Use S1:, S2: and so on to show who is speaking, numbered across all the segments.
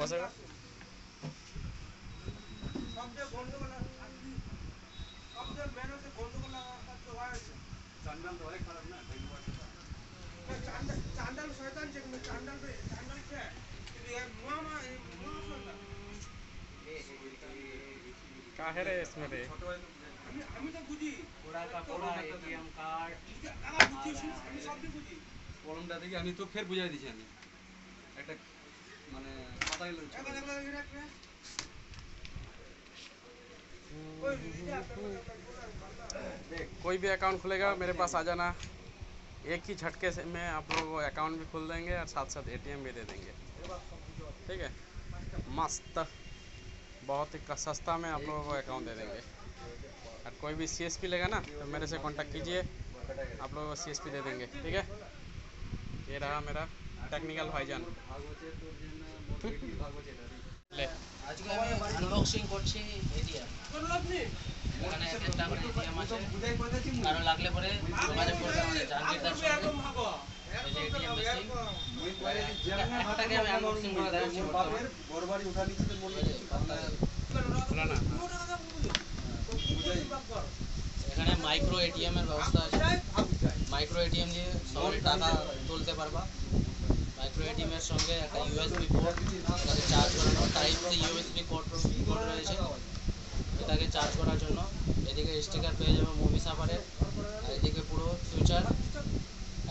S1: बसेगा। काहे रे इसमें रे
S2: एटीएम कार्ड কলমটা দেখি আমি তো ফের বুঝাই দিছি আমি একটা মানে মাথায়
S1: कोई भी अकाउंट खुलेगा मेरे पास आ जाना। एक ही झटके से में आप लोगों को अकाउंट भी खोल देंगे और साथ साथ एटीएम भी दे देंगे। ठीक है, मस्त, बहुत ही सस्ता में आप लोगों को अकाउंट दे देंगे। और कोई भी सीएसपी लेगा ना तो मेरे से कांटेक्ट कीजिए, आप लोगों को सीएसपी दे देंगे। ठीक है, ये रहा मेरा टेक्निकल भाईजान। ले
S3: আজকে আমি আনবক্সিং করছি এটিএম। এখানে একটা করে এটিএম আছে, কারো লাগলে পরে যোগাযোগ করবে আমাদের জাহাঙ্গীরদার সঙ্গে। এই যে এটিএম মেশিন, একটাকে আমি আনবক্সিং করে দেখাচ্ছি।
S2: বড়বাড়ি উঠা নিচ্ছে তো বললে
S1: খোলা না,
S3: এখানে মাইক্রো এটিএম এর ব্যবস্থা আছে। মাইক্রো এটিএম দিয়ে সবাই টাকা তুলতে পারবা। মাইক্রো এটিএম এর সঙ্গে একটা ইউএসবি পোর্ট, এটাকে চার্জ করানো টাইপ সি ইউএসবি পোর্ট রয়েছে, এটাকে চার্জ করার জন্য। এদিকে স্টিকার পেয়ে যাবে মুভি সাফারের, আর এদিকে পুরো ফিউচার।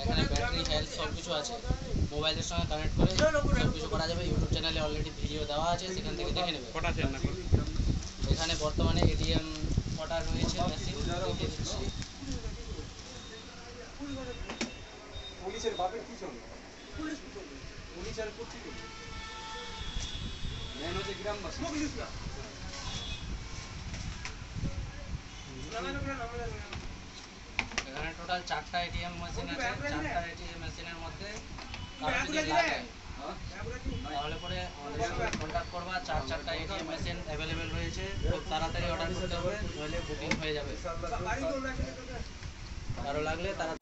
S3: এখানে ব্যাটারি হেলথ সব কিছু আছে। মোবাইলের সঙ্গে কানেক্ট করে সব কিছু করা যাবে। ইউটিউব চ্যানেলে অলরেডি ভিডিও দেওয়া আছে, সেখান থেকে দেখে নেবে।
S1: কটা আছে না?
S3: এখানে বর্তমানে এটিএম কটা রয়েছে মেশিন দেখিয়ে দিচ্ছি।
S2: পুলিশের বাপের কি চলে পুলিশ আর করছি তো মেন হচ্ছে গ্রামবাসী।
S3: এখানে টোটাল 4টা এটিএম মেশিন আছে। 4টা এটিএম মেশিনের মধ্যে কারো যদি লাগে তাহলে পরে আমাদের সঙ্গে কন্ট্যাক্ট করবা। 4টা এটিএম মেশিন অ্যাভেলেবেল রয়েছে, খুব তাড়াতাড়ি অর্ডার করতে হবে, নইলে বুকিং হয়ে যাবে। কারো লাগলে তারা